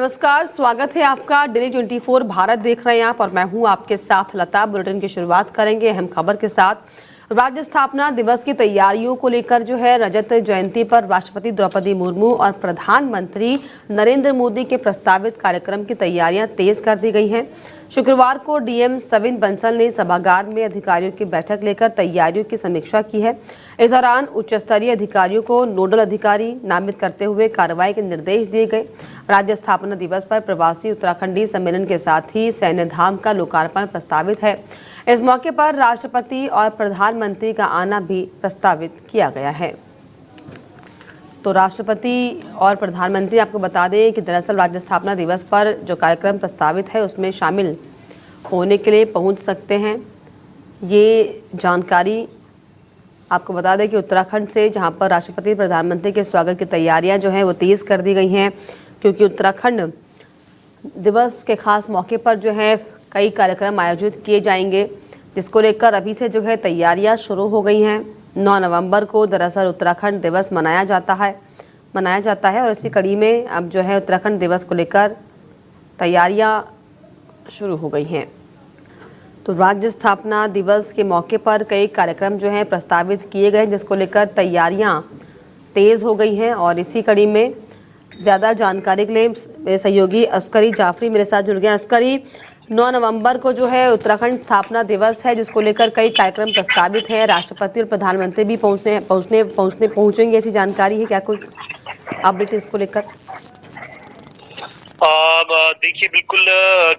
नमस्कार, स्वागत है आपका। डेली 24 भारत देख रहे हैं आप और मैं हूं आपके साथ लता। बुलेटिन की शुरुआत करेंगे अहम खबर के साथ। राज्य स्थापना दिवस की तैयारियों को लेकर जो है रजत जयंती पर राष्ट्रपति द्रौपदी मुर्मू और प्रधानमंत्री नरेंद्र मोदी के प्रस्तावित कार्यक्रम की तैयारियां तेज कर दी गई हैं। शुक्रवार को डीएम सविन बंसल ने सभागार में अधिकारियों की बैठक लेकर तैयारियों की समीक्षा की है। इस दौरान उच्च स्तरीय अधिकारियों को नोडल अधिकारी नामित करते हुए कार्रवाई के निर्देश दिए गए। राज्य स्थापना दिवस पर प्रवासी उत्तराखंडी सम्मेलन के साथ ही सैन्य धाम का लोकार्पण प्रस्तावित है। इस मौके पर राष्ट्रपति और प्रधानमंत्री का आना भी प्रस्तावित किया गया है। तो राष्ट्रपति और प्रधानमंत्री, आपको बता दें कि दरअसल राज्य स्थापना दिवस पर जो कार्यक्रम प्रस्तावित है उसमें शामिल होने के लिए पहुंच सकते हैं। ये जानकारी आपको बता दें कि उत्तराखंड से, जहां पर राष्ट्रपति प्रधानमंत्री के स्वागत की तैयारियां जो हैं वो तेज़ कर दी गई हैं, क्योंकि उत्तराखंड दिवस के खास मौके पर जो है कई कार्यक्रम आयोजित किए जाएंगे, जिसको लेकर अभी से जो है तैयारियां शुरू हो गई हैं। 9 नवंबर को दरअसल उत्तराखंड दिवस मनाया जाता है और इसी कड़ी में अब जो है उत्तराखंड दिवस को लेकर तैयारियां शुरू हो गई हैं। तो राज्य स्थापना दिवस के मौके पर कई कार्यक्रम जो हैं प्रस्तावित किए गए, जिसको लेकर तैयारियां तेज़ हो गई हैं। और इसी कड़ी में ज़्यादा जानकारी के लिए मेरे सहयोगी अस्करी जाफरी मेरे साथ जुड़ गए। अस्करी, 9 नवंबर को जो है उत्तराखंड स्थापना दिवस है, जिसको लेकर कई कार्यक्रम प्रस्तावित हैं। राष्ट्रपति और प्रधानमंत्री भी पहुंचेंगे, ऐसी जानकारी है क्या? कोई अपडेट इसको लेकर? देखिए, बिल्कुल,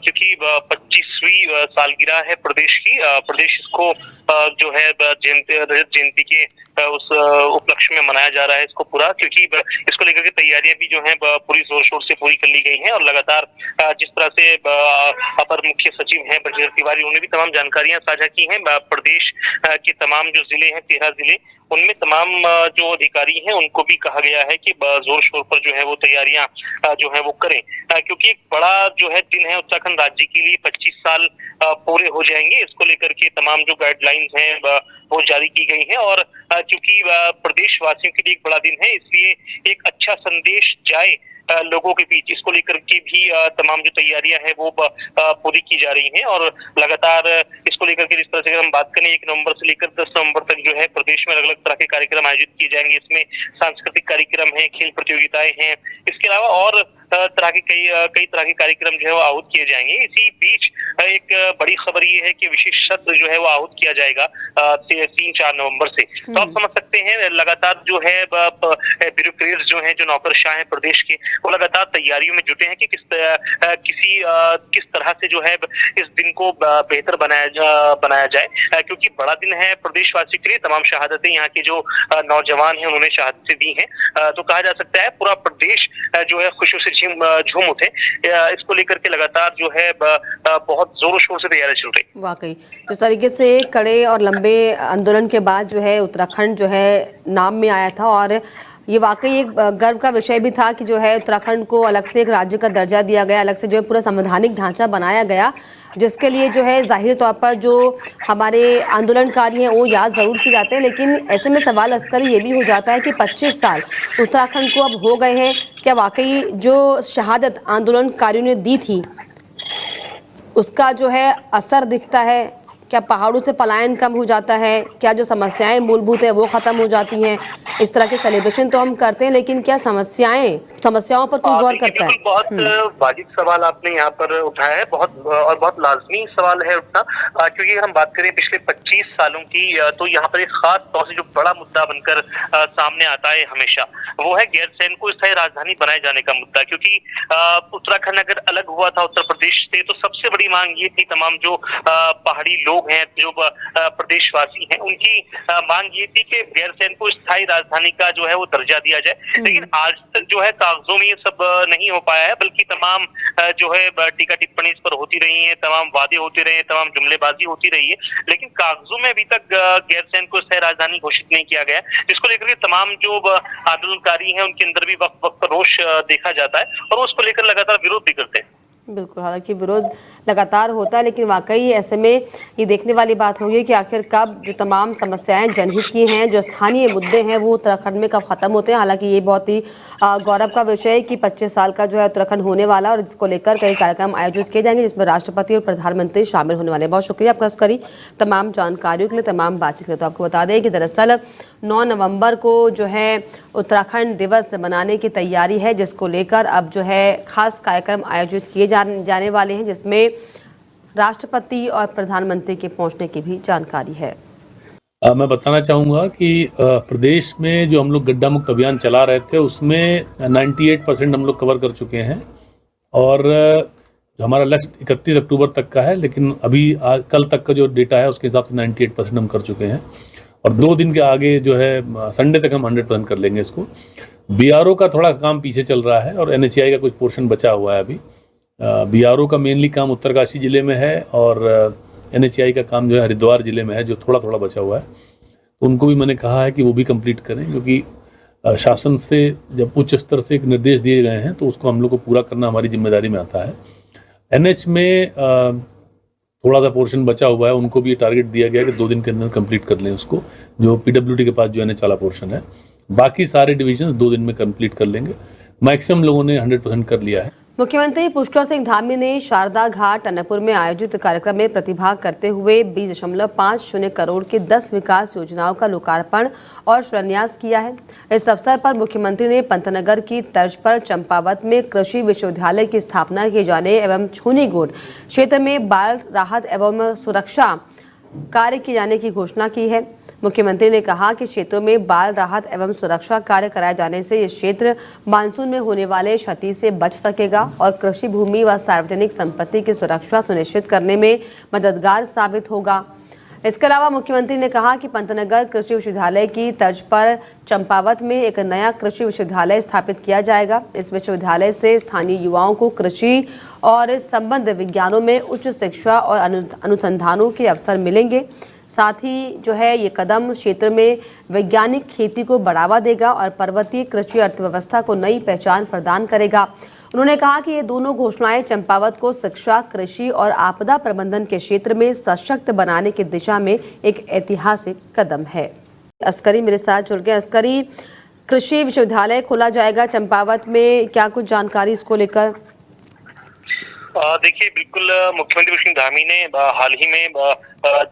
क्योंकि 25वीं सालगिरह है प्रदेश की। प्रदेश इसको जो है रजत जयंती के उस उपलक्ष्य में मनाया जा रहा है इसको पूरा, क्योंकि इसको लेकर के तैयारियां भी जो हैं पूरी जोर शोर से पूरी कर ली गई हैं। और लगातार जिस तरह से अपर मुख्य सचिव हैं ब्रजेश तिवारी, उन्होंने भी तमाम जानकारियां साझा की हैं। प्रदेश के तमाम जो जिले हैं, 13 जिले, उनमें तमाम जो अधिकारी हैं उनको भी कहा गया है कि जोर शोर पर जो है वो तैयारियां जो है वो करें, क्योंकि एक बड़ा जो है दिन है उत्तराखंड राज्य के लिए। 25 साल पूरे हो जाएंगे। इसको लेकर के तमाम जो गाइडलाइंस हैं वो जारी की गई हैं। और क्योंकि प्रदेश वासियों के लिए एक बड़ा दिन है, इसलिए एक अच्छा संदेश जाए लोगों के बीच, इसको लेकर के भी तमाम जो तैयारियां हैं वो पूरी की जा रही हैं। और लगातार इसको लेकर के जिस तरह से अगर हम बात करें, 1 नवंबर से लेकर 10 नवंबर तक जो है प्रदेश में अलग अलग तरह के कार्यक्रम आयोजित किए जाएंगे। इसमें सांस्कृतिक कार्यक्रम है, खेल प्रतियोगिताएं हैं, इसके अलावा और तरह के कई तरह के कार्यक्रम जो है वो आहूत किए जाएंगे। इसी बीच एक बड़ी खबर ये है कि विशेष सत्र जो है वो आहूत किया जाएगा 3-4 नवंबर से। तो आप समझ सकते हैं लगातार जो है ब्यूरोक्रेट्स जो हैं, जो नौकरशाह हैं प्रदेश के, वो लगातार तैयारियों में जुटे हैं कि किस तरह से जो है इस दिन को बेहतर बनाया जाए, क्योंकि बड़ा दिन है प्रदेशवासी के लिए। तमाम शहादतें यहाँ के जो नौजवान हैं उन्होंने शहादतें दी हैं। तो कहा जा सकता है पूरा प्रदेश जो है खुशियों से झूम उठे। इसको लेकर के लगातार जो है बहुत जोरों शोर से तैयारी चल रही। वाकई जिस तरीके से कड़े और लंबे आंदोलन के बाद जो है उत्तराखंड जो है नाम में आया था, और ये वाकई एक गर्व का विषय भी था कि जो है उत्तराखंड को अलग से एक राज्य का दर्जा दिया गया, अलग से जो है पूरा संवैधानिक ढांचा बनाया गया, जिसके लिए जो है जाहिर तौर पर जो हमारे आंदोलनकारी हैं वो याद ज़रूर किए जाते हैं। लेकिन ऐसे में सवाल अस्करी ये भी हो जाता है कि 25 साल उत्तराखंड को अब हो गए हैं, क्या वाकई जो शहादत आंदोलनकारियों ने दी थी उसका जो है असर दिखता है? क्या पहाड़ों से पलायन कम हो जाता है? क्या जो समस्याएं मूलभूत है वो खत्म हो जाती हैं? इस तरह के सेलिब्रेशन तो हम करते हैं, लेकिन क्या समस्याओं पर कोई गौर करता है? बहुत वाजिब सवाल आपने यहाँ पर उठाया है, बहुत लाजमी सवाल है उठना, क्योंकि हम बात करें पिछले 25 सालों की, तो यहाँ पर एक खास तौर से जो बड़ा मुद्दा बनकर सामने आता है हमेशा, वो है गैरसैंण को स्थायी राजधानी बनाए जाने का मुद्दा। क्योंकि उत्तराखंड अगर अलग हुआ था उत्तर प्रदेश से, तो सबसे बड़ी मांग ये थी, तमाम जो पहाड़ी लोग हैं, जो प्रदेशवासी हैं, उनकी मांग ये थी कि गैरसैंण को स्थायी राजधानी का जो है वो दर्जा दिया जाए। लेकिन आज तक जो है कागजों में ये सब नहीं हो पाया है, बल्कि तमाम जो है टीका टिप्पणी इस पर होती रही है, तमाम वादे होते रहे, तमाम जुमलेबाजी होती रही है, लेकिन कागजों में अभी तक गैरसैंण को स्थायी राजधानी घोषित नहीं किया गया। जिसको लेकर के तमाम जो आंदोलनकारी हैं उनके अंदर भी वक्त वक्त पर रोष देखा जाता है, और उसको लेकर लगातार विरोध भी करते हैं। बिल्कुल, हालांकि विरोध लगातार होता है, लेकिन वाकई ऐसे में ये देखने वाली बात होगी कि आखिर कब जो तमाम समस्याएं जनहित की हैं, जो स्थानीय मुद्दे हैं, वो उत्तराखंड में कब खत्म होते हैं। हालांकि ये बहुत ही गौरव का विषय है कि 25 साल का जो है उत्तराखंड होने वाला, और जिसको लेकर कई कार्यक्रम आयोजित किए जाएंगे, जिसमें राष्ट्रपति और प्रधानमंत्री शामिल होने वाले हैं। बहुत शुक्रिया आपका अस्करी, तमाम जानकारियों के लिए, तमाम बातचीत के लिए। तो आपको बता दें कि दरअसल 9 नवंबर को जो है उत्तराखंड दिवस मनाने की तैयारी है, जिसको लेकर अब जो है खास कार्यक्रम आयोजित किए जाने वाले हैं, जिसमें राष्ट्रपति और प्रधानमंत्री के पहुंचने की भी जानकारी है। मैं बताना चाहूँगा कि प्रदेश में जो हम लोग गड्ढा मुक्त अभियान चला रहे थे उसमें 98% हम लोग कवर कर चुके हैं, और जो हमारा लक्ष्य 31 अक्टूबर तक का है, लेकिन अभी कल तक का जो डेटा है उसके हिसाब से 98% हम कर चुके हैं, और 2 दिन के आगे जो है संडे तक हम 100% कर लेंगे इसको। बीआरओ का थोड़ा काम पीछे चल रहा है और एनएचएआई का कुछ पोर्शन बचा हुआ है अभी। बीआरओ का मेनली काम उत्तरकाशी जिले में है, और एनएचएआई का काम जो है हरिद्वार जिले में है, जो थोड़ा थोड़ा बचा हुआ है। तो उनको भी मैंने कहा है कि वो भी कंप्लीट करें, क्योंकि शासन से जब उच्च स्तर से एक निर्देश दिए गए हैं तो उसको हम लोग को पूरा करना हमारी जिम्मेदारी में आता है। एनएच में थोड़ा सा पोर्शन बचा हुआ है, उनको भी टारगेट दिया गया है कि 2 दिन के अंदर कंप्लीट कर लें उसको, जो पीडब्ल्यूडी के पास जो एनएच वाला पोर्शन है। बाकी सारे डिविजन्स 2 दिन में कंप्लीट कर लेंगे। मैक्सिमम लोगों ने 100% कर लिया है। मुख्यमंत्री पुष्कर सिंह धामी ने शारदा घाट अनूपपुर में आयोजित कार्यक्रम में प्रतिभाग करते हुए 20.50 करोड़ की 10 विकास योजनाओं का लोकार्पण और शिलान्यास किया है। इस अवसर पर मुख्यमंत्री ने पंतनगर की तर्ज पर चंपावत में कृषि विश्वविद्यालय की स्थापना किए जाने एवं छूनीगोड क्षेत्र में बाढ़ राहत एवं सुरक्षा कार्य किए जाने की घोषणा की है। मुख्यमंत्री ने कहा कि क्षेत्रों में बाढ़ राहत एवं सुरक्षा कार्य कराए जाने से ये क्षेत्र मानसून में होने वाले क्षति से बच सकेगा और कृषि भूमि व सार्वजनिक संपत्ति की सुरक्षा सुनिश्चित करने में मददगार साबित होगा। इसके अलावा मुख्यमंत्री ने कहा कि पंतनगर कृषि विश्वविद्यालय की तर्ज पर चंपावत में एक नया कृषि विश्वविद्यालय स्थापित किया जाएगा। इस विश्वविद्यालय से स्थानीय युवाओं को कृषि और संबद्ध विज्ञानों में उच्च शिक्षा और अनुसंधानों के अवसर मिलेंगे। साथ ही जो है ये कदम क्षेत्र में वैज्ञानिक खेती को बढ़ावा देगा और पर्वतीय कृषि अर्थव्यवस्था को नई पहचान प्रदान करेगा। उन्होंने कहा कि ये दोनों घोषणाएं चंपावत को शिक्षा, कृषि और आपदा प्रबंधन के क्षेत्र में सशक्त बनाने की दिशा में एक ऐतिहासिक कदम है। अस्करी मेरे साथ जुड़ गए। अस्करी, कृषि विश्वविद्यालय खोला जाएगा चंपावत में, क्या कुछ जानकारी इसको लेकर? देखिए, बिल्कुल मुख्यमंत्री पुष्कर सिंह धामी ने हाल ही में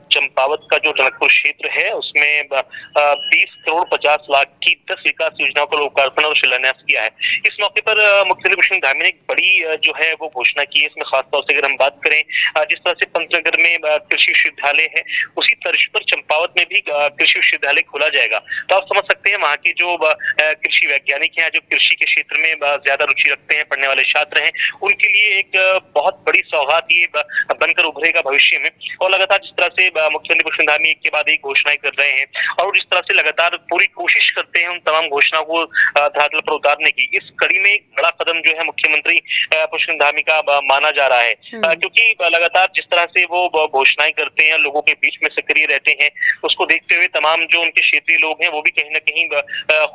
चंपावत का जो टनकपुर क्षेत्र है उसमें 20 करोड़ 50 लाख की 10 विकास योजनाओं का लोकार्पण और शिलान्यास किया है। इस मौके पर मुख्यमंत्री पुष्कर सिंह धामी ने एक बड़ी जो है वो घोषणा की है। इसमें खासतौर से अगर हम बात करें, जिस तरह से पंतनगर में कृषि विश्वविद्यालय है, उसी तर्ज पर चंपावत में भी कृषि विश्वविद्यालय खोला जाएगा। तो आप समझ सकते हैं वहाँ के जो कृषि वैज्ञानिक हैं, जो कृषि के क्षेत्र में ज्यादा रुचि रखते हैं, पढ़ने वाले छात्र हैं, उनके लिए एक बहुत बड़ी सौगात ये बनकर उभरेगा भविष्य में। और लगातार जिस तरह से मुख्यमंत्री पुष्कर सिंह धामी एक के बाद एक घोषणाएं कर रहे हैं और जिस तरह से लगातार पूरी कोशिश करते हैं उन तमाम घोषणाओं को धरातल पर उतारने की, इस कड़ी में एक बड़ा कदम जो है मुख्यमंत्री पुष्कर सिंह धामी का माना जा रहा है। क्योंकि लगातार जिस तरह से वो घोषणाएं करते हैं, लोगों के बीच में सक्रिय रहते हैं, उसको देखते हुए तमाम जो उनके क्षेत्रीय लोग हैं वो भी कहीं ना कहीं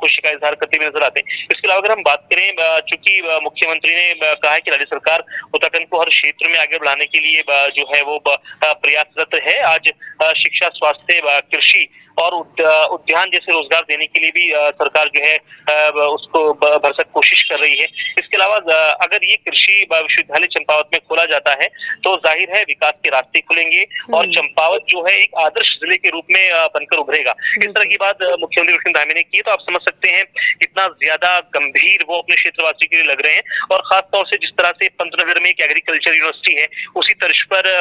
खुशी का इजहार करते हुए नजर आते हैं। इसके अलावा अगर हम बात करें, चूंकि मुख्यमंत्री ने कहा है कि राज्य सरकार उत्तराखंड को हर क्षेत्र में आगे बढ़ाने के लिए जो है वो प्रयासरत है। आज शिक्षा, स्वास्थ्य, कृषि और उद्यान जैसे रोजगार देने के लिए भी सरकार जो है उसको भरसक कोशिश कर रही है। इसके अलावा अगर ये कृषि विश्वविद्यालय चंपावत में खोला जाता है तो जाहिर है विकास के रास्ते खुलेंगे और चंपावत जो है एक आदर्श जिले के रूप में बनकर उभरेगा। इस तरह की बात मुख्यमंत्री पुष्कर सिंह धामी ने की है, तो आप समझ सकते हैं कितना ज्यादा गंभीर वो अपने क्षेत्रवासी के लिए लग रहे हैं। और खासतौर से जिस तरह से पंतनगर में एक एग्रीकल्चर यूनिवर्सिटी है, उसी तर्ज पर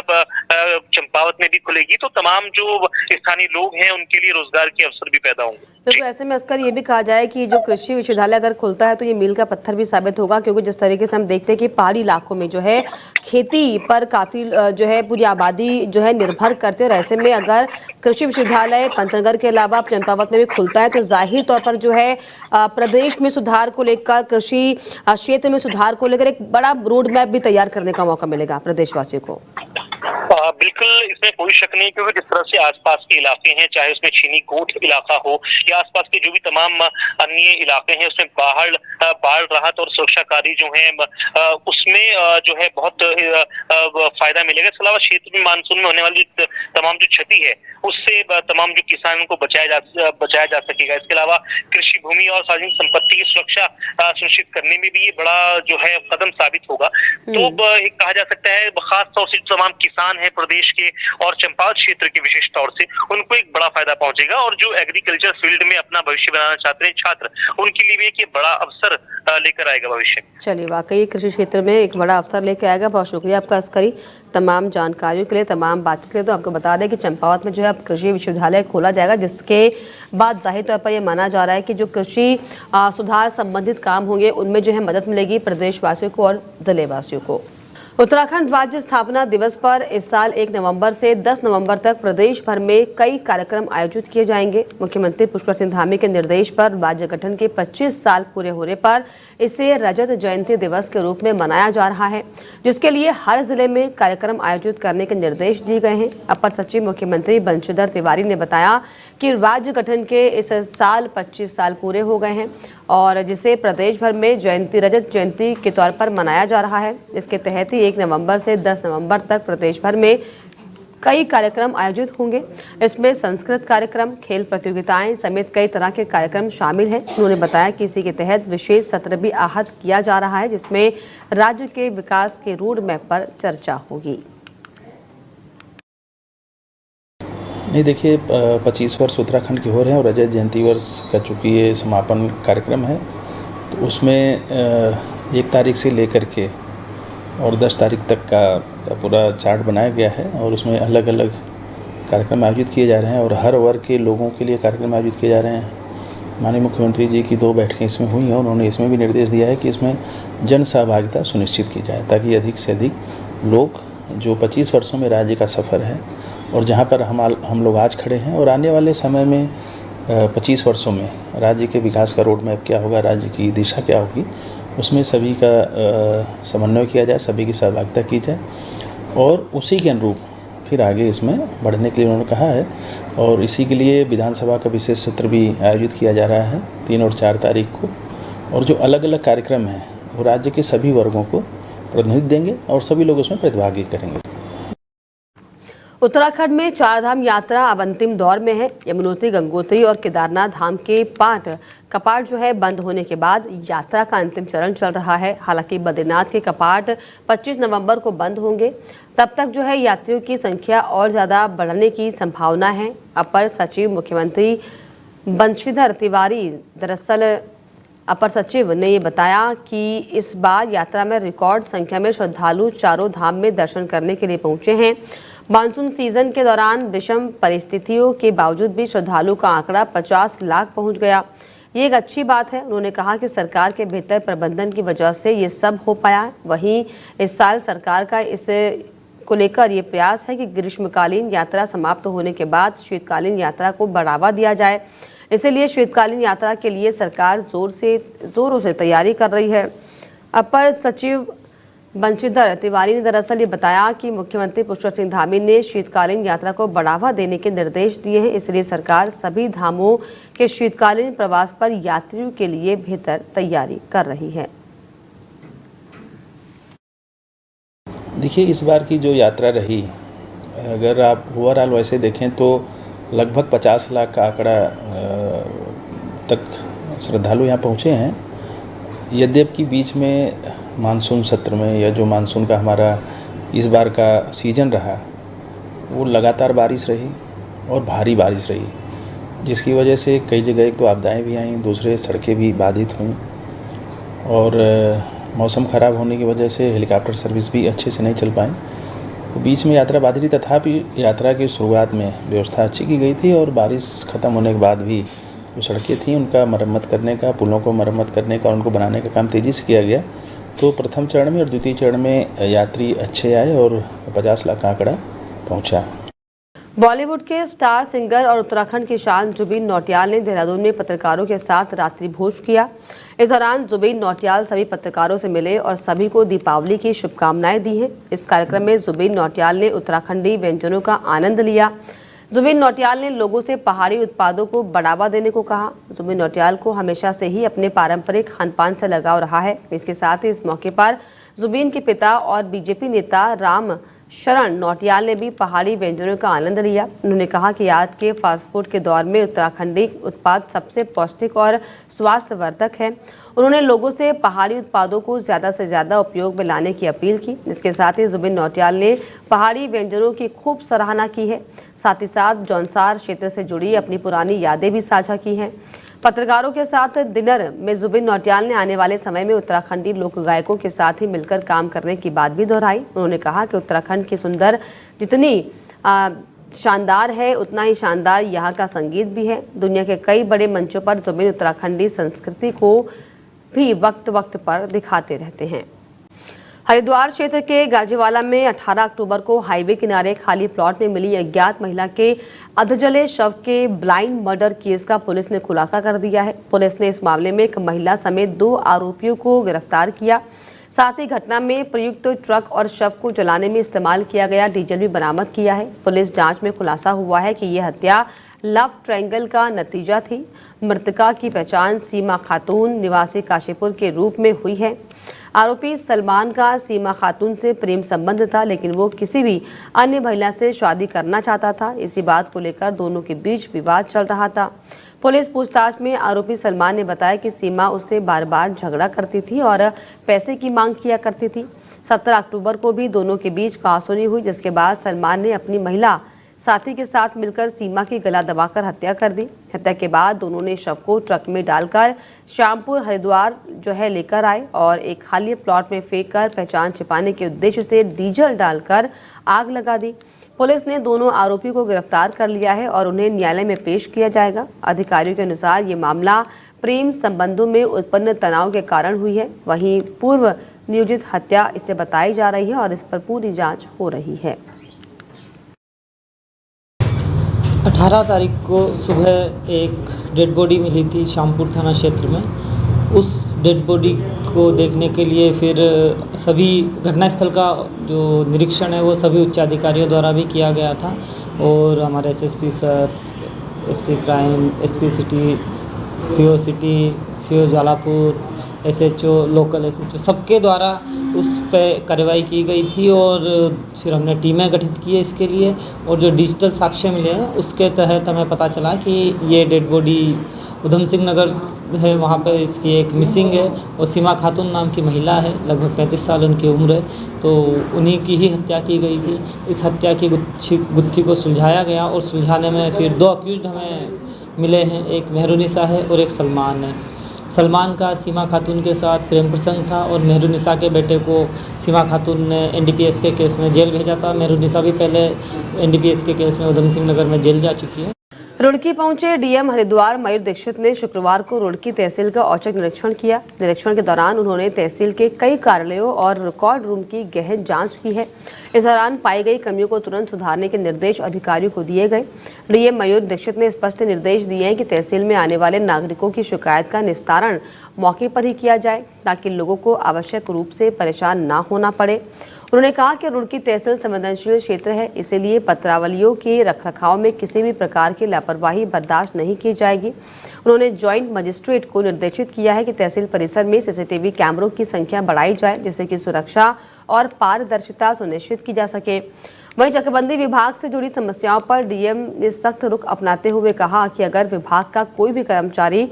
चंपावत में भी खुलेगी, तो तमाम जो स्थानीय लोग हैं उनके लिए रोजगार के अवसर भी पैदा होंगे। तो ऐसे में अस्कर ये भी कहा जाए कि जो कृषि विश्वविद्यालय अगर खुलता है तो ये मील का पत्थर भी साबित होगा, क्योंकि जिस तरीके से हम देखते हैं कि पहाड़ी इलाकों में जो है खेती पर काफी जो है पूरी आबादी जो है निर्भर करते हैं, और ऐसे में अगर कृषि विश्वविद्यालय पंतनगर के अलावा चंपावत में भी खुलता है तो जाहिर तौर पर जो है प्रदेश में सुधार को लेकर, कृषि क्षेत्र में सुधार को लेकर एक बड़ा रोड मैप भी तैयार करने का मौका मिलेगा प्रदेशवासियों को। बिल्कुल इसमें कोई शक नहीं, क्योंकि जिस तरह से आसपास के इलाके हैं, चाहे उसमें चीनी गोठ इलाका हो या आसपास के जो भी तमाम अन्य इलाके हैं, उसमें बाढ़ राहत और सुरक्षा कार्य जो है उसमें जो है बहुत फायदा मिलेगा। इसके अलावा क्षेत्र में मानसून में होने वाली तमाम जो क्षति है उससे तमाम जो किसानों को बचाया जा सकेगा। इसके अलावा कृषि भूमि और सार्वजनिक संपत्ति की सुरक्षा सुनिश्चित करने में भी ये बड़ा जो है कदम साबित होगा। तो एक कहा जा सकता है खास तौर से तमाम किसान हैं प्रदेश के और चंपावत क्षेत्र के विशेष तौर से, उनको एक बड़ा फायदा पहुंचेगा। और जो एग्रीकल्चर फील्ड में अपना भविष्य बनाना चाहते हैं छात्र, उनके लिए भी एक बड़ा अवसर लेकर आएगा भविष्य। चलिए, वाकई कृषि क्षेत्र में एक बड़ा अवसर लेकर आएगा। बहुत शुक्रिया आपका अस्करी, तमाम जानकारियों के लिए, तमाम बातचीत के लिए। तो आपको बता दें कि चंपावत में जो है अब कृषि विश्वविद्यालय खोला जाएगा, जिसके बाद जाहिर तौर पर यह माना जा रहा है कि जो कृषि सुधार संबंधित काम होंगे उनमें जो है मदद मिलेगी प्रदेशवासियों को और जिलेवासियों को। उत्तराखंड राज्य स्थापना दिवस पर इस साल 1 नवंबर से 10 नवंबर तक प्रदेश भर में कई कार्यक्रम आयोजित किए जाएंगे। मुख्यमंत्री पुष्कर सिंह धामी के निर्देश पर राज्य गठन के 25 साल पूरे होने पर इसे रजत जयंती दिवस के रूप में मनाया जा रहा है, जिसके लिए हर जिले में कार्यक्रम आयोजित करने के निर्देश दिए गए हैं। अपर सचिव मुख्यमंत्री बंशीधर तिवारी ने बताया कि राज्य गठन के इस साल 25 साल पूरे हो गए हैं और जिसे प्रदेश भर में रजत जयंती के तौर पर मनाया जा रहा है। इसके तहत ही 1 नवंबर से 10 नवंबर तक प्रदेश भर में कई कार्यक्रम आयोजित होंगे। इसमें संस्कृत कार्यक्रम, खेल प्रतियोगिताएं समेत कई तरह के कार्यक्रम शामिल हैं। उन्होंने बताया कि इसी के तहत विशेष सत्र भी आहूत किया जा रहा है, जिसमें राज्य के विकास के रोड मैप पर चर्चा होगी। नहीं, देखिए 25 वर्ष उत्तराखंड के हो रहे हैं और रजत जयंती वर्ष का चूँकि ये समापन कार्यक्रम है, तो उसमें 1 तारीख से लेकर के और 10 तारीख तक का पूरा चार्ट बनाया गया है और उसमें अलग अलग कार्यक्रम आयोजित किए जा रहे हैं और हर वर्ग के लोगों के लिए कार्यक्रम आयोजित किए जा रहे हैं। माननीय मुख्यमंत्री जी की 2 बैठकें इसमें हुई हैं। उन्होंने इसमें भी निर्देश दिया है कि इसमें जन सहभागिता सुनिश्चित की जाए, ताकि अधिक से अधिक लोग, जो 25 वर्षों में राज्य का सफ़र है और जहाँ पर हम लोग आज खड़े हैं और आने वाले समय में 25 वर्षों में राज्य के विकास का रोड मैप क्या होगा, राज्य की दिशा क्या होगी, उसमें सभी का समन्वय किया जाए, सभी की सहभागिता की जाए और उसी के अनुरूप फिर आगे इसमें बढ़ने के लिए उन्होंने कहा है। और इसी के लिए विधानसभा का विशेष सत्र भी आयोजित किया जा रहा है 3 और 4 तारीख को। और जो अलग अलग कार्यक्रम हैं वो राज्य के सभी वर्गों को प्रतिनिधित्व देंगे और सभी लोग उसमें प्रतिभागी करेंगे। उत्तराखंड में 4 धाम यात्रा अब अंतिम दौर में है। यमुनोत्री, गंगोत्री और केदारनाथ धाम के कपाट जो है बंद होने के बाद यात्रा का अंतिम चरण चल रहा है। हालांकि बद्रीनाथ के कपाट 25 नवंबर को बंद होंगे। तब तक जो है यात्रियों की संख्या और ज़्यादा बढ़ने की संभावना है। अपर सचिव मुख्यमंत्री बंशीधर तिवारी, दरअसल अपर सचिव ने ये बताया कि इस बार यात्रा में रिकॉर्ड संख्या में श्रद्धालु चारों धाम में दर्शन करने के लिए पहुंचे हैं। मानसून सीजन के दौरान विषम परिस्थितियों के बावजूद भी श्रद्धालु का आंकड़ा 50 लाख पहुंच गया। ये एक अच्छी बात है। उन्होंने कहा कि सरकार के बेहतर प्रबंधन की वजह से ये सब हो पाया है। वहीं इस साल सरकार का इस को लेकर ये प्रयास है कि ग्रीष्मकालीन यात्रा समाप्त होने के बाद शीतकालीन यात्रा को बढ़ावा दिया जाए। इसीलिए शीतकालीन यात्रा के लिए सरकार जोरों से तैयारी कर रही है। अपर सचिव बंशीधर तिवारी ने दरअसल ये बताया कि मुख्यमंत्री पुष्कर सिंह धामी ने शीतकालीन यात्रा को बढ़ावा देने के निर्देश दिए हैं। इसलिए सरकार सभी धामों के शीतकालीन प्रवास पर यात्रियों के लिए बेहतर तैयारी कर रही है। देखिए, इस बार की जो यात्रा रही, अगर आप ओवरऑल वैसे देखें तो लगभग 50 लाख का आंकड़ा तक श्रद्धालु यहाँ पहुँचे हैं। यद्यपि बीच में मानसून सत्र में या जो मानसून का हमारा इस बार का सीजन रहा, वो लगातार बारिश रही और भारी बारिश रही, जिसकी वजह से कई जगह एक तो आपदाएं भी आईं, दूसरे सड़कें भी बाधित हुईं और मौसम ख़राब होने की वजह से हेलीकॉप्टर सर्विस भी अच्छे से नहीं चल पाई। तो बीच में यात्रा बाधित रही, तथापि यात्रा की शुरुआत में व्यवस्था अच्छी की गई थी और बारिश ख़त्म होने के बाद भी जो सड़कें थीं उनका मरम्मत करने का, पुलों को मरम्मत करने का, उनको बनाने का काम तेज़ी से किया गया। तो प्रथम चरण में और द्वितीय चरण में यात्री अच्छे आए और 50 लाख का आंकड़ा पहुँचा। बॉलीवुड के स्टार सिंगर और उत्तराखंड की शान जुबिन नौटियाल ने देहरादून में पत्रकारों के साथ रात्रि भोज किया। इस दौरान जुबिन नौटियाल सभी पत्रकारों से मिले और सभी को दीपावली की शुभकामनाएं दी हैं। इस कार्यक्रम में जुबिन नौटियाल ने उत्तराखंडी व्यंजनों का आनंद लिया। जुबिन नौटियाल ने लोगों से पहाड़ी उत्पादों को बढ़ावा देने को कहा। जुबिन नौटियाल को हमेशा से ही अपने पारंपरिक खानपान से लगाव रहा है। इसके साथ ही इस मौके पर जुबिन के पिता और बीजेपी नेता राम शरण नौटियाल ने भी पहाड़ी व्यंजनों का आनंद लिया। उन्होंने कहा कि आज के फास्ट फूड के दौर में उत्तराखंडी उत्पाद सबसे पौष्टिक और स्वास्थ्यवर्धक है। उन्होंने लोगों से पहाड़ी उत्पादों को ज़्यादा से ज़्यादा उपयोग में लाने की अपील की। इसके साथ ही जुबिन नौटियाल ने पहाड़ी व्यंजनों की खूब सराहना की है। साथ ही साथ जौनसार क्षेत्र से जुड़ी अपनी पुरानी यादें भी साझा की हैं। पत्रकारों के साथ डिनर में जुबिन नौटियाल ने आने वाले समय में उत्तराखंडी लोक गायकों के साथ ही मिलकर काम करने की बात भी दोहराई। उन्होंने कहा कि उत्तराखंड की सुंदर जितनी शानदार है उतना ही शानदार यहाँ का संगीत भी है। दुनिया के कई बड़े मंचों पर जुबिन उत्तराखंडी संस्कृति को भी वक्त वक्त पर दिखाते रहते हैं। हरिद्वार क्षेत्र के गाजीवाला में 18 अक्टूबर को हाईवे किनारे खाली प्लॉट में मिली अज्ञात महिला के अधजले शव के ब्लाइंड मर्डर केस का पुलिस ने खुलासा कर दिया है। पुलिस ने इस मामले में एक महिला समेत 2 आरोपियों को गिरफ्तार किया। साथ ही घटना में प्रयुक्त ट्रक और शव को जलाने में इस्तेमाल किया गया डीजल भी बरामद किया है। पुलिस जांच में खुलासा हुआ है कि यह हत्या लव ट्रायंगल का नतीजा थी। मृतका की पहचान सीमा खातून निवासी काशीपुर के रूप में हुई है। आरोपी सलमान का सीमा खातून से प्रेम संबंध था, लेकिन वो किसी भी अन्य महिला से शादी करना चाहता था। इसी बात को लेकर दोनों के बीच विवाद चल रहा था। पुलिस पूछताछ में आरोपी सलमान ने बताया कि सीमा उससे बार बार झगड़ा करती थी और पैसे की मांग किया करती थी। 17 अक्टूबर को भी दोनों के बीच कहासुनी हुई, जिसके बाद सलमान ने अपनी महिला साथी के साथ मिलकर सीमा की गला दबाकर हत्या कर दी। हत्या के बाद दोनों ने शव को ट्रक में डालकर श्यामपुर हरिद्वार लेकर आए और एक खाली प्लॉट में फेंक कर पहचान छिपाने के उद्देश्य से डीजल डालकर आग लगा दी। पुलिस ने दोनों आरोपियों को गिरफ्तार कर लिया है और उन्हें न्यायालय में पेश किया जाएगा। अधिकारियों के अनुसार ये मामला प्रेम संबंधों में उत्पन्न तनाव के कारण हुई है। वहीं पूर्व नियोजित हत्या इसे बताई जा रही है और इस पर पूरी जाँच हो रही है। 18 तारीख को सुबह एक डेड बॉडी मिली थी श्यामपुर थाना क्षेत्र में। उस डेड बॉडी को देखने के लिए फिर सभी घटनास्थल का जो निरीक्षण है वो सभी उच्चाधिकारियों द्वारा भी किया गया था और हमारे SSP sir, SP crime, SP city, CO city, CO Jwalapur, SHO, local SHO सबके द्वारा उस पर कार्रवाई की गई थी और फिर हमने टीमें गठित की है इसके लिए। और जो डिजिटल साक्ष्य मिले हैं उसके तहत हमें पता चला कि ये डेड बॉडी उधम सिंह नगर है, वहाँ पे इसकी एक मिसिंग है और सीमा खातून नाम की महिला है, लगभग 35 साल उनकी उम्र है। तो उन्हीं की ही हत्या की गई थी। इस हत्या की गुत्थी को सुलझाया गया और सुलझाने में फिर 2 अक्यूज्ड हमें मिले हैं, एक मेहरुनिसा है और एक सलमान है। सलमान का सीमा खातून के साथ प्रेम प्रसंग था और मेहरुनिसा के बेटे को सीमा खातून ने एनडीपीएस के केस में जेल भेजा था। मेहरुनिसा भी पहले एनडीपीएस के केस में उधम सिंह नगर में जेल जा चुकी है। रुड़की पहुंचे डीएम हरिद्वार मयूर दीक्षित ने शुक्रवार को रुड़की तहसील का औचक निरीक्षण किया। निरीक्षण के दौरान उन्होंने तहसील के कई कार्यालयों और रिकॉर्ड रूम की गहन जांच की है। इस दौरान पाई गई कमियों को तुरंत सुधारने के निर्देश अधिकारियों को दिए गए। डीएम मयूर दीक्षित ने स्पष्ट निर्देश दिए हैं कि तहसील में आने वाले नागरिकों की शिकायत का निस्तारण मौके पर ही किया जाए ताकि लोगों को आवश्यक रूप से परेशान ना होना पड़े। उन्होंने कहा कि रुड़की तहसील संवेदनशील क्षेत्र है, इसीलिए पत्रावलियों के रखरखाव में किसी भी प्रकार की लापरवाही बर्दाश्त नहीं की जाएगी। उन्होंने जॉइंट मजिस्ट्रेट को निर्देशित किया है कि तहसील परिसर में सीसीटीवी कैमरों की संख्या बढ़ाई जाए जिससे कि सुरक्षा और पारदर्शिता सुनिश्चित की जा सके। वहीं चकबंदी विभाग से जुड़ी समस्याओं पर डीएम ने सख्त रुख अपनाते हुए कहा कि अगर विभाग का कोई भी कर्मचारी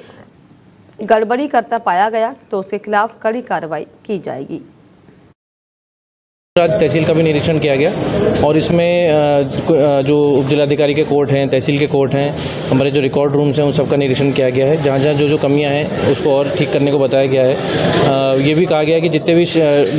गड़बड़ी करता पाया गया तो उसके खिलाफ कड़ी कार्रवाई की जाएगी। आज तहसील का भी निरीक्षण किया गया और इसमें जो उप जिलाधिकारी के कोर्ट हैं, तहसील के कोर्ट हैं, हमारे जो रिकॉर्ड रूम्स हैं उन सब का निरीक्षण किया गया है। जहाँ जहाँ जो कमियां हैं उसको और ठीक करने को बताया गया है। ये भी कहा गया है कि जितने भी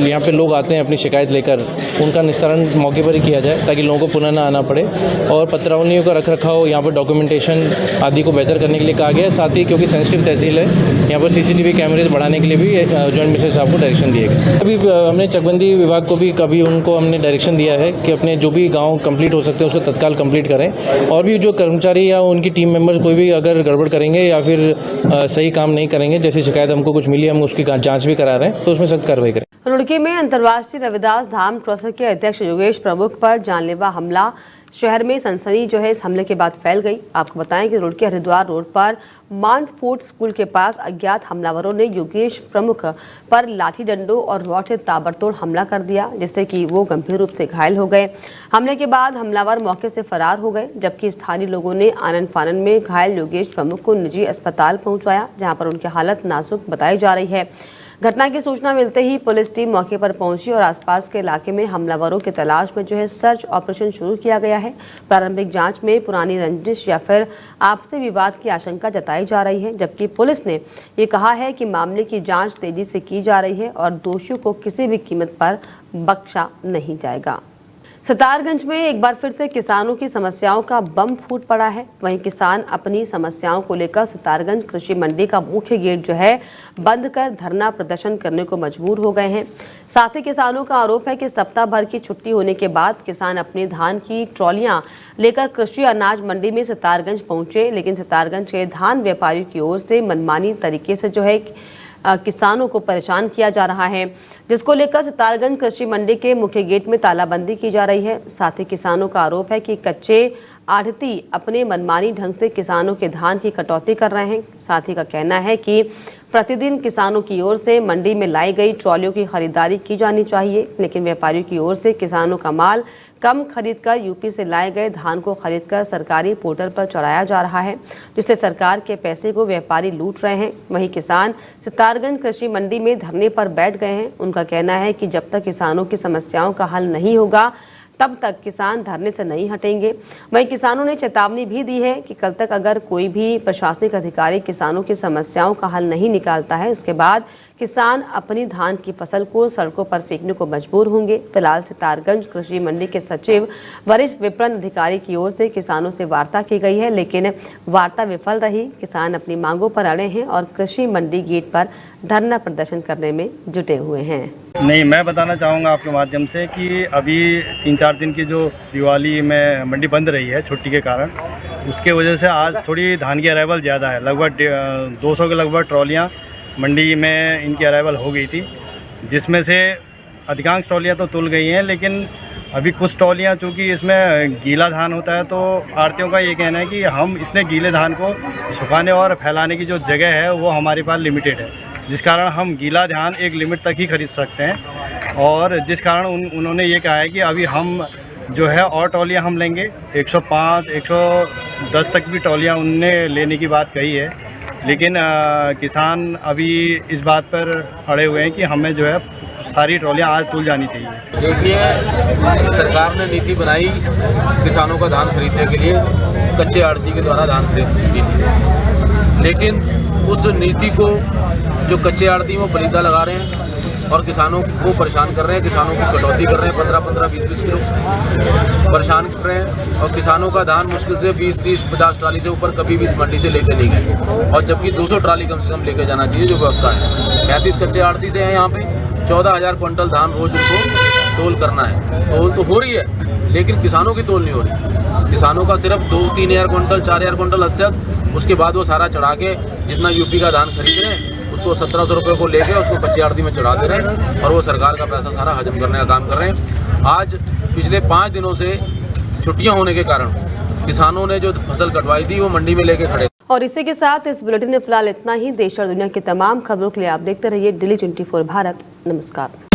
यहाँ पे लोग आते हैं अपनी शिकायत लेकर उनका निस्तारण मौके पर ही किया जाए ताकि लोगों को पुनः न आना पड़े। और पत्रावलियों का रखरखाव, यहाँ पर डॉक्यूमेंटेशन आदि को बेहतर करने के लिए कहा गया है। साथ ही क्योंकि सेंसिटिव तहसील है, यहाँ पर CCTV कैमरेज बढ़ाने के लिए भी जॉइंट मिनिस्टर साहब को डायरेक्शन दिए गए। अभी हमने चकबंदी विभाग को भी कभी उनको हमने डायरेक्शन दिया है कि अपने जो भी गाँव कंप्लीट हो सकते हैं उसको तत्काल कंप्लीट करें। और भी जो कर्मचारी या उनकी टीम मेंबर कोई भी अगर गड़बड़ करेंगे या फिर सही काम नहीं करेंगे, जैसी शिकायत हमको कुछ मिली, हम उसकी जाँच भी करा रहे हैं, तो उसमें सख्त कार्रवाई करें। रुड़की में अंतर्राष्ट्रीय रविदास धाम ट्रस्ट के अध्यक्ष योगेश प्रमुख पर जानलेवा हमला, शहर में सनसनी जो है इस हमले के बाद फैल गई। आपको बताएं कि रुड़की हरिद्वार रोड पर माउंट फोर्ट स्कूल के पास अज्ञात हमलावरों ने योगेश प्रमुख पर लाठी डंडों और रॉड से ताबड़तोड़ हमला कर दिया, जिससे कि वो गंभीर रूप से घायल हो गए। हमले के बाद हमलावर मौके से फरार हो गए, जबकि स्थानीय लोगों ने आनन फानन में घायल योगेश प्रमुख को निजी अस्पताल पहुंचाया, जहां पर उनकी हालत नाजुक बताई जा रही है। घटना की सूचना मिलते ही पुलिस टीम मौके पर पहुंची और आसपास के इलाके में हमलावरों की तलाश में जो है सर्च ऑपरेशन शुरू किया गया है। प्रारंभिक जांच में पुरानी रंजिश या फिर आपसी विवाद की आशंका जताई जा रही है, जबकि पुलिस ने ये कहा है कि मामले की जांच तेजी से की जा रही है और दोषियों को किसी भी कीमत पर बख्शा नहीं जाएगा। सितारगंज में एक बार फिर से किसानों की समस्याओं का बम फूट पड़ा है। वहीं किसान अपनी समस्याओं को लेकर सितारगंज कृषि मंडी का मुख्य गेट जो है बंद कर धरना प्रदर्शन करने को मजबूर हो गए हैं। साथ ही किसानों का आरोप है कि सप्ताह भर की छुट्टी होने के बाद किसान अपने धान की ट्रॉलियां लेकर कृषि अनाज मंडी में सितारगंज पहुंचे, लेकिन सितारगंज के धान व्यापारियों की ओर से मनमानी तरीके से जो है किसानों को परेशान किया जा रहा है, जिसको लेकर सितारगंज कृषि मंडी के मुख्य गेट में तालाबंदी की जा रही है। साथ ही किसानों का आरोप है कि कच्चे आढ़ती अपने मनमानी ढंग से किसानों के धान की कटौती कर रहे हैं। साथ ही का कहना है कि प्रतिदिन किसानों की ओर से मंडी में लाई गई ट्रॉलियों की खरीदारी की जानी चाहिए, लेकिन व्यापारियों की ओर से किसानों का माल कम खरीदकर यूपी से लाए गए धान को खरीदकर सरकारी पोर्टल पर चढ़ाया जा रहा है, जिससे सरकार के पैसे को व्यापारी लूट रहे हैं। वहीं किसान सितारगंज कृषि मंडी में धरने पर बैठ गए हैं। उनका कहना है कि जब तक किसानों की समस्याओं का हल नहीं होगा तब तक किसान धरने से नहीं हटेंगे। वहीं किसानों ने चेतावनी भी दी है कि कल तक अगर कोई भी प्रशासनिक अधिकारी किसानों की समस्याओं का हल नहीं निकालता है, उसके बाद किसान अपनी धान की फसल को सड़कों पर फेंकने को मजबूर होंगे। फिलहाल सितारगंज कृषि मंडी के सचिव वरिष्ठ विपणन अधिकारी की ओर से किसानों से वार्ता की गई है, लेकिन वार्ता विफल रही। किसान अपनी मांगों पर अड़े हैं और कृषि मंडी गेट पर धरना प्रदर्शन करने में जुटे हुए हैं। नहीं, मैं बताना चाहूँगा आपके माध्यम से कि अभी 3-4 दिन की जो दिवाली में मंडी बंद रही है छुट्टी के कारण, उसके वजह से आज थोड़ी धान की अराइवल ज़्यादा है। लगभग 200 के लगभग ट्रॉलियाँ मंडी में इनकी अराइवल हो गई थी, जिसमें से अधिकांश ट्रॉलियाँ तो तुल गई हैं, लेकिन अभी कुछ ट्रॉलियाँ चूँकि इसमें गीला धान होता है, तो आढ़तियों का ये कहना है कि हम इतने गीले धान को सुखाने और फैलाने की जो जगह है वो हमारे पास लिमिटेड है, जिस कारण हम गीला धान एक लिमिट तक ही खरीद सकते हैं। और जिस कारण उन्होंने ये कहा है कि अभी हम जो है और ट्रॉलियाँ हम लेंगे, 105, 110 तक भी ट्रॉलियाँ उनने लेने की बात कही है, लेकिन किसान अभी इस बात पर अड़े हुए हैं कि हमें जो है सारी ट्रॉलियाँ आज तुल जानी चाहिए। देखिए, सरकार ने नीति बनाई किसानों का धान खरीदने के लिए, कच्चे आढ़ती के द्वारा धान खरीदने के लिए, लेकिन उस नीति को जो कच्चे आढ़ती वो बलीदा लगा रहे हैं और किसानों को परेशान कर रहे हैं। किसानों की कटौती कर रहे हैं, 15-15, 20-20 किलो परेशान कर रहे हैं। और किसानों का धान मुश्किल से 20-30, 50 ट्राली से ऊपर कभी भी इस मंडी से लेकर नहीं गए, और जबकि 200 ट्राली कम से कम लेकर जाना चाहिए जो व्यवस्था है। 35 कच्चे आढ़ती से हैं यहाँ पे, 14,000 क्विंटल धान रोज उनको तोल करना है। तोल तो हो रही है, लेकिन किसानों की तोल नहीं हो रही। किसानों का सिर्फ 2-3 हज़ार क्विंटल, 4,000 क्विंटल अत्यधिक, उसके बाद वो सारा चढ़ा के जितना यूपी का धान खरीद रहे हैं उसको 1700 रुपये को लेके उसको कच्ची आढ़ती में चढ़ा दे रहे हैं, और वो सरकार का पैसा सारा हजम करने का काम कर रहे हैं। आज पिछले 5 दिनों से छुट्टियां होने के कारण किसानों ने जो फसल कटवाई थी वो मंडी में लेके खड़े। और इसी के साथ इस बुलेटिन में फिलहाल इतना ही। देश और दुनिया की तमाम खबरों के लिए आप देखते रहिए Daily 24 भारत। नमस्कार।